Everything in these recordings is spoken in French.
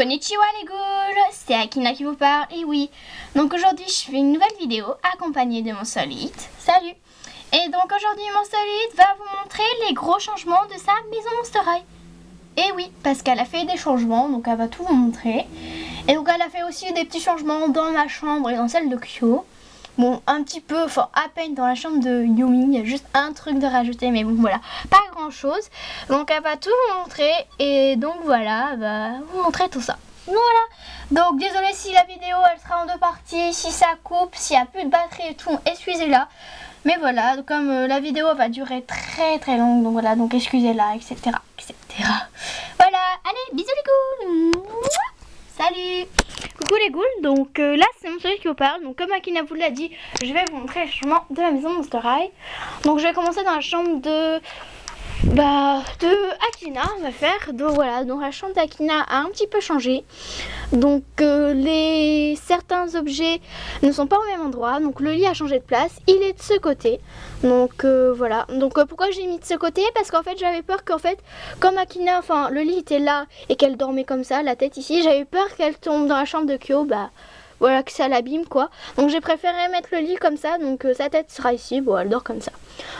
Konnichiwa les ghouls, c'est Akina qui vous parle, et oui, donc aujourd'hui je fais une nouvelle vidéo accompagnée de mon solide, salut. Et donc aujourd'hui mon solide va vous montrer les gros changements de sa maison Monster High. Et oui, parce qu'elle a fait des changements, donc elle va tout vous montrer. Et donc elle a fait aussi des petits changements dans ma chambre et dans celle de Kyo. Bon, un petit peu, enfin à peine dans la chambre de Yumi, il y a juste un truc de rajouter, mais bon voilà, pas grand chose. Donc elle va tout vous montrer et donc voilà, elle va vous montrer tout ça. Voilà, donc désolé si la vidéo elle sera en deux parties, si ça coupe, s'il n'y a plus de batterie et tout, excusez-la. Mais voilà, comme la vidéo va durer très longue, donc voilà, donc excusez-la, etc. Voilà, allez, bisous les ghouls. Salut. Coucou les ghouls, donc là c'est mon soleil qui vous parle. Donc comme Akina vous l'a dit, je vais vous montrer les changements de la maison Monster High. Donc je vais commencer dans la chambre de Akina, on va faire. Donc voilà, donc la chambre d'Akina a un petit peu changé. Donc certains objets ne sont pas au même endroit. Donc le lit a changé de place, il est de ce côté. Donc voilà, donc pourquoi j'ai mis de ce côté? Parce qu'en fait j'avais peur qu'en fait, comme Akina, enfin le lit était là et qu'elle dormait comme ça, la tête ici, j'avais peur qu'elle tombe dans la chambre de Kyo, voilà, que ça l'abîme quoi. Donc j'ai préféré mettre le lit comme ça, donc sa tête sera ici, bon elle dort comme ça.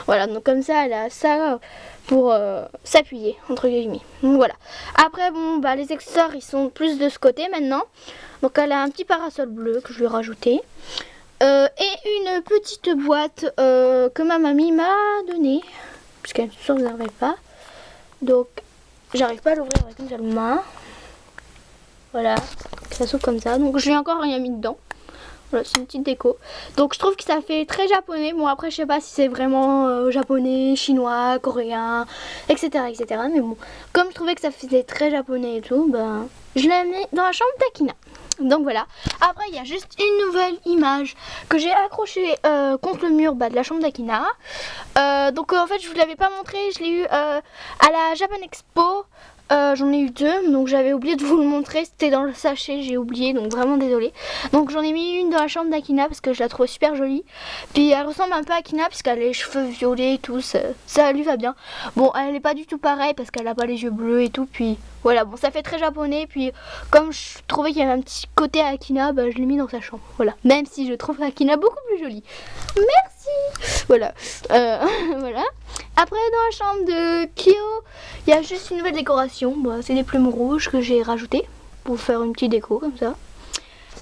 Voilà, donc comme ça elle a ça pour s'appuyer entre guillemets. Donc voilà. Après bon les accessoires ils sont plus de ce côté maintenant. Donc elle a un petit parasol bleu que je lui ai rajouté. Et une petite boîte que ma mamie m'a donnée. Puisqu'elle ne se réservait pas. Donc j'arrive pas à l'ouvrir avec une seule main. Voilà, ça s'ouvre comme ça. Donc je lui ai encore rien mis dedans. Voilà, c'est une petite déco. Donc je trouve que ça fait très japonais. Bon après je sais pas si c'est vraiment japonais, chinois, coréen, etc. Mais bon, comme je trouvais que ça faisait très japonais et tout, je l'ai mis dans la chambre d'Akina. Donc voilà. Après il y a juste une nouvelle image que j'ai accrochée contre le mur de la chambre d'Akina. Donc en fait je vous l'avais pas montré. Je l'ai eu à la Japan Expo. J'en ai eu deux, donc j'avais oublié de vous le montrer, c'était dans le sachet, j'ai oublié, donc vraiment désolée. Donc j'en ai mis une dans la chambre d'Akina parce que je la trouve super jolie. Puis elle ressemble un peu à Akina parce qu'elle a les cheveux violets et tout, ça lui va bien. Bon, elle n'est pas du tout pareille parce qu'elle a pas les yeux bleus et tout, puis voilà, bon ça fait très japonais. Puis comme je trouvais qu'il y avait un petit côté à Akina, je l'ai mis dans sa chambre, voilà. Même si je trouve Akina beaucoup plus jolie. Merci. Voilà, voilà. Après dans la chambre de Kyo, il y a juste une nouvelle décoration. C'est des plumes rouges que j'ai rajoutées pour faire une petite déco comme ça.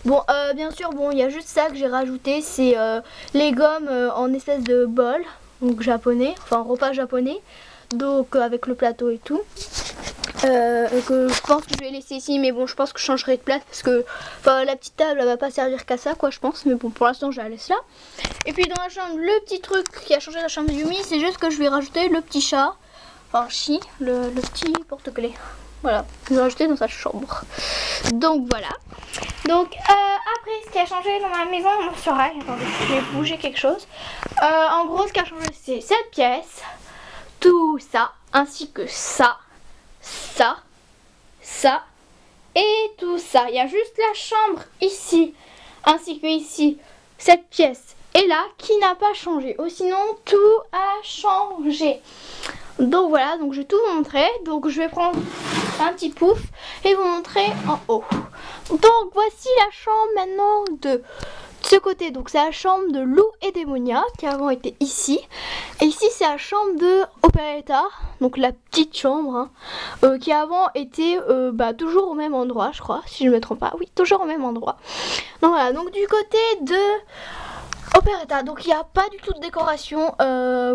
Bon, bien sûr, il y a juste ça que j'ai rajouté, c'est les gommes en espèce de bol, donc japonais, enfin repas japonais, donc avec le plateau et tout. Que je pense que je vais laisser ici, mais bon je pense que je changerai de place parce que la petite table elle va pas servir qu'à ça quoi je pense, mais bon pour l'instant je la laisse là. Et puis dans la chambre, le petit truc qui a changé la chambre de Yumi, c'est juste que je vais rajouter le petit chat, enfin Chi, le petit porte-clés, voilà, je vais rajouter dans sa chambre. Donc voilà, donc après ce qui a changé dans ma maison Monster High, attendez je vais bouger quelque chose, en gros ce qui a changé c'est cette pièce, tout ça, ainsi que ça et tout ça. Il y a juste la chambre ici ainsi que ici, cette pièce et là qui n'a pas changé. Sinon tout a changé. Donc voilà, donc je vais tout vous montrer. Donc je vais prendre un petit pouf et vous montrer en haut. Donc voici la chambre maintenant de ce côté, donc c'est la chambre de Lou et Démonia qui avant était ici. Et ici c'est la chambre de Operetta, donc la petite chambre qui avant était toujours au même endroit je crois, si je ne me trompe pas. Oui, toujours au même endroit. Donc voilà, donc du côté de Operetta, donc il n'y a pas du tout de décoration.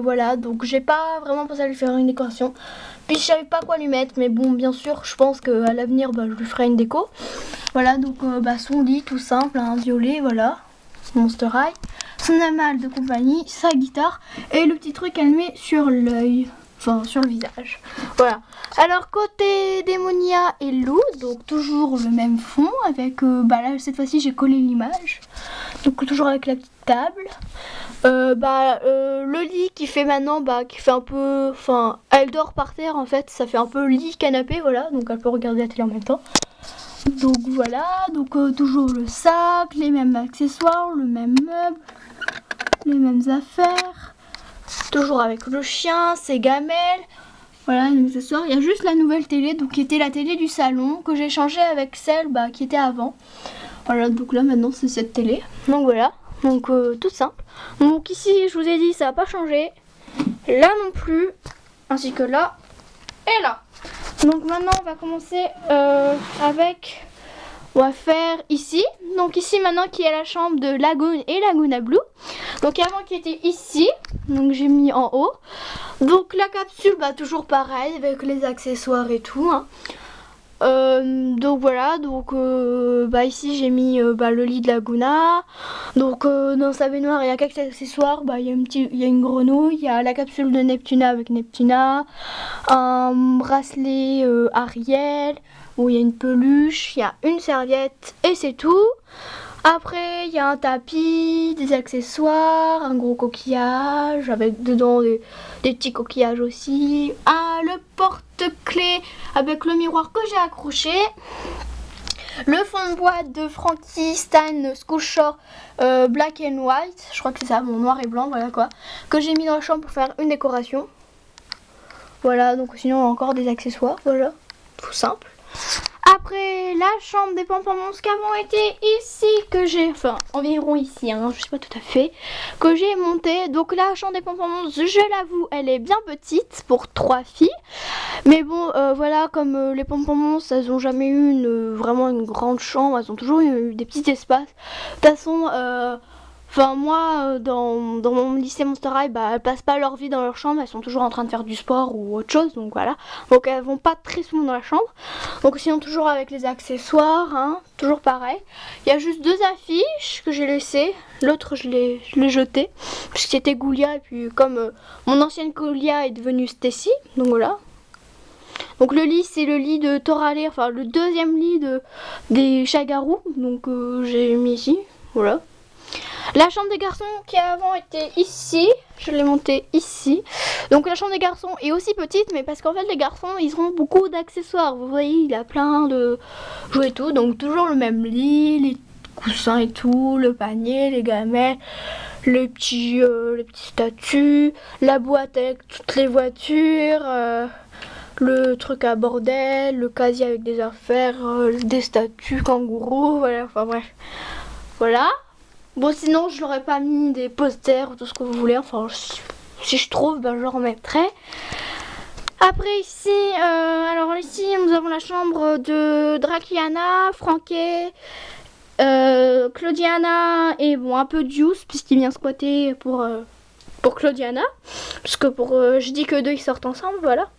Voilà, donc j'ai pas vraiment pensé à lui faire une décoration. Puis je savais pas quoi lui mettre, mais bon bien sûr je pense qu'à l'avenir je lui ferai une déco. Voilà, donc son lit tout simple, un violet, voilà. Monster High, son animal de compagnie, sa guitare et le petit truc qu'elle met sur l'œil, enfin sur le visage. Voilà. Alors côté Démonia et Lou, donc toujours le même fond avec là cette fois-ci j'ai collé l'image. Donc toujours avec la petite table. Le lit qui fait maintenant qui fait un peu, enfin elle dort par terre en fait, ça fait un peu lit canapé, voilà, donc elle peut regarder la télé en même temps. Donc voilà, donc toujours le sac, les mêmes accessoires, le même meuble, les mêmes affaires, toujours avec le chien, ses gamelles, Voilà les accessoires. Il y a juste la nouvelle télé, donc qui était la télé du salon, que j'ai changée avec celle qui était avant. Voilà, donc là maintenant c'est cette télé. Donc voilà, donc tout simple. Donc ici je vous ai dit ça n'a pas changé. Là non plus, ainsi que là et là. Donc maintenant on va commencer avec... On va faire ici. Donc ici maintenant qui est la chambre de Lagoon et Laguna Blue. Donc avant qui était ici. Donc j'ai mis en haut. Donc la capsule toujours pareil avec les accessoires et tout. Hein. Donc voilà. Donc ici j'ai mis le lit de Laguna. Donc dans sa baignoire il y a quelques accessoires. Il y a une grenouille. Il y a la capsule de Neptuna avec Neptuna. Un bracelet Ariel. Où il y a une peluche, il y a une serviette et c'est tout. Après, il y a un tapis, des accessoires, un gros coquillage avec dedans des petits coquillages aussi. Le porte-clés avec le miroir que j'ai accroché. Le fond de boîte de Frankenstein School Short Black and White. Je crois que c'est ça, mon noir et blanc, voilà quoi. Que j'ai mis dans la chambre pour faire une décoration. Voilà, donc sinon encore des accessoires, voilà. Tout simple. Après la chambre des Pamplemousse qui avant était ici, que j'ai, enfin environ ici, hein, je sais pas tout à fait, que j'ai monté. Donc la chambre des Pamplemousse, je l'avoue, elle est bien petite pour 3 filles. Mais bon, voilà, comme les Pamplemousse, elles ont jamais eu vraiment une grande chambre, elles ont toujours eu des petits espaces. De toute façon, moi, dans mon lycée Monster High, elles passent pas leur vie dans leur chambre, elles sont toujours en train de faire du sport ou autre chose, donc voilà. Donc elles vont pas très souvent dans la chambre. Donc sinon toujours avec les accessoires, hein, toujours pareil. Il y a juste 2 affiches que j'ai laissées, l'autre je l'ai jeté, puisque c'était Goulia, et puis comme mon ancienne Goulia est devenue Stacy, donc voilà. Donc le lit c'est le lit de Toralé, enfin le deuxième lit des Chagarous, donc j'ai mis ici, voilà. La chambre des garçons qui avant était ici, je l'ai montée ici. Donc la chambre des garçons est aussi petite, mais parce qu'en fait les garçons ils ont beaucoup d'accessoires. Vous voyez, il y a plein de jouets et tout. Donc toujours le même lit, les coussins et tout, le panier, les gamelles, les petits statues, la boîte avec toutes les voitures, le truc à bordel, le casier avec des affaires, des statues, kangourous, voilà, enfin bref. Voilà. Bon sinon je l'aurais pas mis des posters ou tout ce que vous voulez, enfin si je trouve je le remettrai. Après ici, alors ici nous avons la chambre de Draciana, Frankie, Claudiana et bon un peu Deuce puisqu'il vient squatter pour Claudiana. Parce que je dis que 2 ils sortent ensemble, voilà.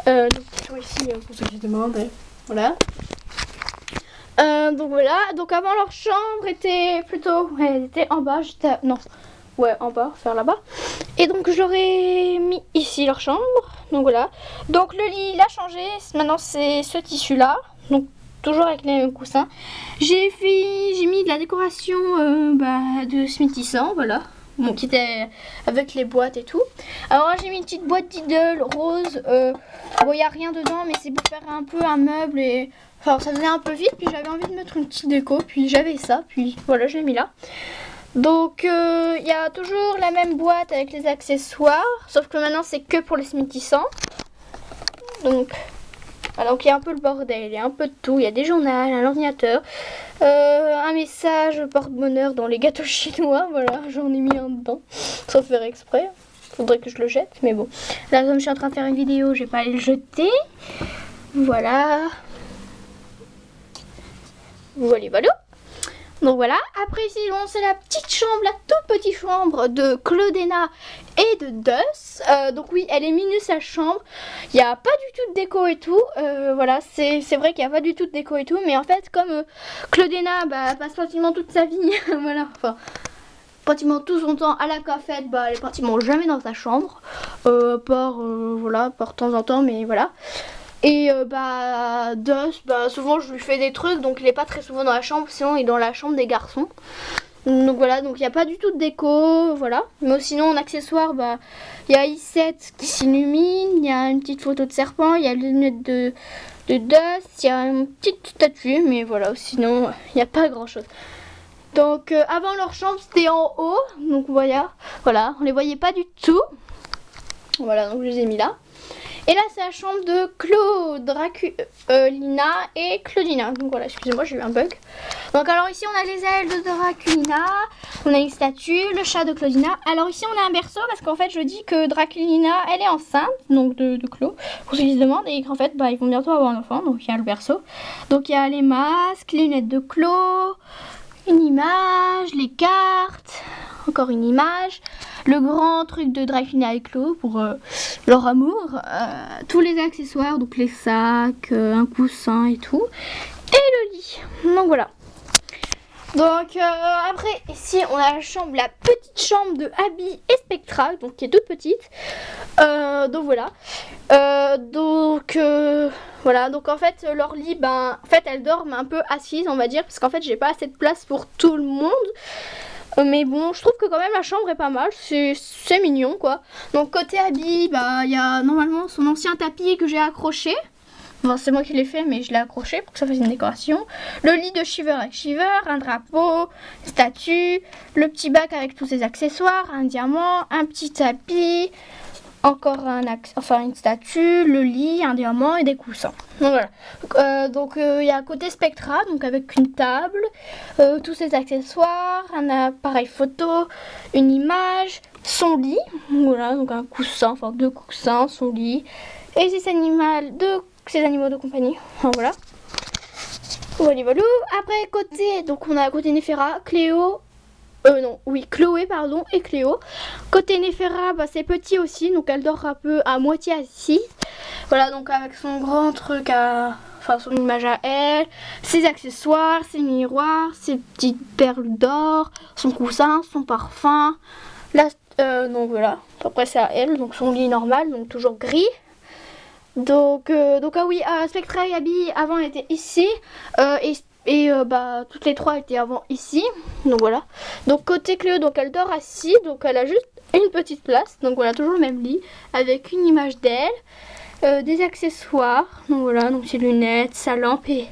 Donc ici pour ceux qui se demandent, voilà. Donc voilà, donc avant leur chambre était plutôt, elle était en bas, en bas, faire là-bas. Et donc j'aurais mis ici leur chambre, donc voilà. Donc le lit il a changé, maintenant c'est ce tissu là, donc toujours avec les mêmes coussins. J'ai mis de la décoration de Smithisant, voilà. Bon, qui était avec les boîtes et tout. Alors j'ai mis une petite boîte d'idole rose. Bon, il n'y a rien dedans, mais c'est pour faire un peu un meuble et... Enfin, ça faisait un peu vite, puis j'avais envie de mettre une petite déco, puis j'avais ça, puis voilà, je l'ai mis là. Donc, il y a toujours la même boîte avec les accessoires, sauf que maintenant c'est que pour les Smithissants. Donc, voilà, donc il y a un peu le bordel, il y a un peu de tout, il y a des journaux, un ordinateur, un message porte-bonheur dans les gâteaux chinois, voilà, j'en ai mis un dedans, sans faire exprès. Faudrait que je le jette, mais bon. Là, comme je suis en train de faire une vidéo, je vais pas aller le jeter. Voilà. Voilà. Donc voilà. Après ici, bon, c'est la petite chambre, la toute petite chambre de Claudena et de Dus. Donc oui, elle est minus la chambre. Il n'y a pas du tout de déco et tout. Voilà, c'est vrai qu'il n'y a pas du tout de déco et tout. Mais en fait, comme Claudena passe pratiquement toute sa vie, voilà, enfin... pratiquement tout son temps à la cafette, elle est pratiquement jamais dans sa chambre, voilà, par temps en temps, mais voilà. Et Dus, souvent je lui fais des trucs, donc il est pas très souvent dans la chambre, sinon il est dans la chambre des garçons. Donc voilà, donc il n'y a pas du tout de déco, voilà. Mais sinon en accessoire, il y a i7 qui s'illumine, il y a une petite photo de serpent, il y a les lunettes de Dus, il y a une petite statue, mais voilà, sinon il n'y a pas grand chose. Donc avant leur chambre c'était en haut, donc voilà, on les voyait pas du tout. Voilà, donc je les ai mis là. Et là c'est la chambre de Claude, Draculina et Claudina. Donc voilà, excusez-moi, j'ai eu un bug. Donc alors ici on a les ailes de Draculina, on a une statue, le chat de Claudina. Alors ici on a un berceau parce qu'en fait je dis que Draculina elle est enceinte, donc de Claude, pour ceux qui se demandent, et qu'en fait ils vont bientôt avoir un enfant, donc il y a le berceau. Donc il y a les masques, les lunettes de Claude, une image, les cartes, encore une image, le grand truc de Draculina et Claude pour leur amour, tous les accessoires, donc les sacs, un coussin et tout, et le lit. Donc voilà. Donc après ici on a la chambre, la petite chambre de Abby et Spectra, donc qui est toute petite. Donc voilà. Voilà, donc en fait leur lit, en fait elles dorment un peu assises on va dire, parce qu'en fait j'ai pas assez de place pour tout le monde. Mais bon, je trouve que quand même la chambre est pas mal, c'est mignon quoi. Donc côté Abby, il y a normalement son ancien tapis que j'ai accroché. Bon, c'est moi qui l'ai fait, mais je l'ai accroché pour que ça fasse une décoration. Le lit de Shiver avec Shiver, un drapeau, une statue, le petit bac avec tous ses accessoires, un diamant, un petit tapis, encore une statue, le lit, un diamant et des coussins. Donc voilà. Il y a à côté Spectra, donc avec une table, tous ses accessoires, un appareil photo, une image, son lit, voilà, donc un coussin, enfin 2 coussins, son lit, et ses animaux de compagnie. Enfin, voilà. Voilà. Après côté, donc on a à côté Néféra, Chloé pardon et Cléo. Côté Néféra, c'est petit aussi, donc elle dort un peu à moitié assise. Voilà, donc avec son grand truc son image à elle, ses accessoires, ses miroirs, ses petites perles d'or, son coussin, son parfum. Donc voilà. Après c'est à elle, donc son lit normal, donc toujours gris. Donc Spectra et Abby avant étaient ici toutes les 3 étaient avant ici. Donc voilà. Donc côté Cléo, donc elle dort assise, donc elle a juste une petite place. Donc voilà, toujours le même lit avec une image d'elle, des accessoires. Donc voilà, donc ses lunettes, sa lampe et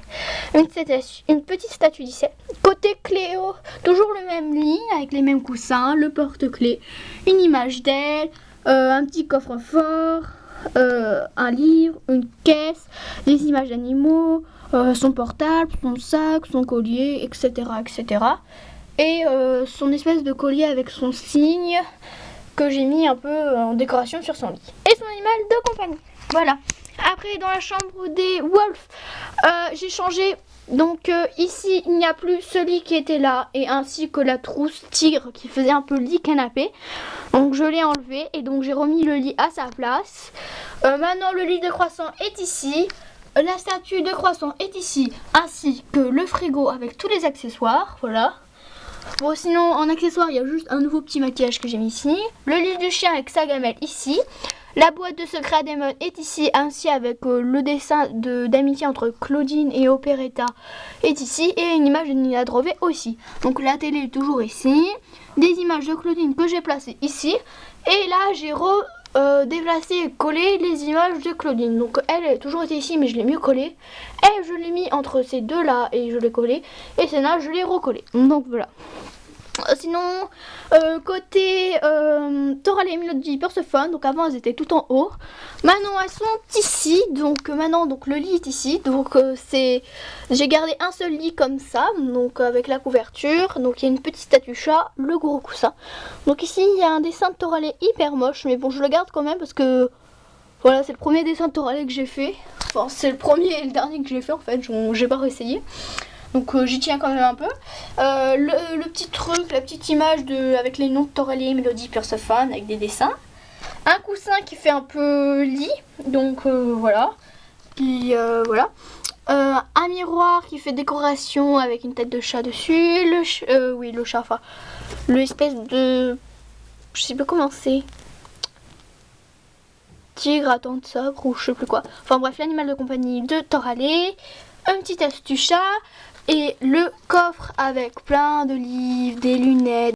une petite statue d'Icelle. Côté Cléo, toujours le même lit avec les mêmes coussins, le porte-clés, une image d'elle, un petit coffre-fort. Un livre, une caisse, des images d'animaux, son portable, son sac, son collier, etc. Et son espèce de collier avec son signe que j'ai mis un peu en décoration sur son lit. Et son animal de compagnie. Voilà. Après dans la chambre des Wolf, j'ai changé. Donc ici il n'y a plus ce lit qui était là et ainsi que la trousse tigre qui faisait un peu lit canapé. Donc je l'ai enlevé et donc j'ai remis le lit à sa place. Maintenant le lit de croissant est ici. La statue de croissant est ici, ainsi que le frigo avec tous les accessoires. Voilà. Bon sinon en accessoires il y a juste un nouveau petit maquillage que j'ai mis ici. Le lit du chien avec sa gamelle ici. La boîte de secret Demon est ici, ainsi avec le dessin d'amitié entre Claudine et Operetta est ici, et une image de Nina Drové aussi. Donc la télé est toujours ici, des images de Claudine que j'ai placées ici, et là j'ai déplacé et collé les images de Claudine. Donc elle a toujours été ici, mais je l'ai mieux collée, et je l'ai mis entre ces deux là et je l'ai collé, et celle-là je l'ai recollée. Donc voilà. Sinon, côté Toral et Melody Persephone, donc avant elles étaient tout en haut. Maintenant elles sont ici, donc maintenant le lit est ici. Donc j'ai gardé un seul lit comme ça, donc avec la couverture. Donc il y a une petite statue chat, le gros coussin. Donc ici il y a un dessin de Toralet hyper moche, mais bon je le garde quand même parce que voilà c'est le premier dessin de Toralet que j'ai fait. Enfin c'est le premier et le dernier que j'ai fait en fait, j'ai pas réessayé. Donc j'y tiens quand même un peu. Le petit truc, la petite image avec les noms de Toralie et Melody Persephone avec des dessins. Un coussin qui fait un peu lit. Donc voilà. Puis voilà. Un miroir qui fait décoration avec une tête de chat dessus. Le chat, enfin l'espèce de... Je sais pas comment c'est. Tigre à dents de sabre ou je sais plus quoi. Enfin bref, l'animal de compagnie de Toralie. Un petit astuce chat. Et le coffre avec plein de livres, des lunettes,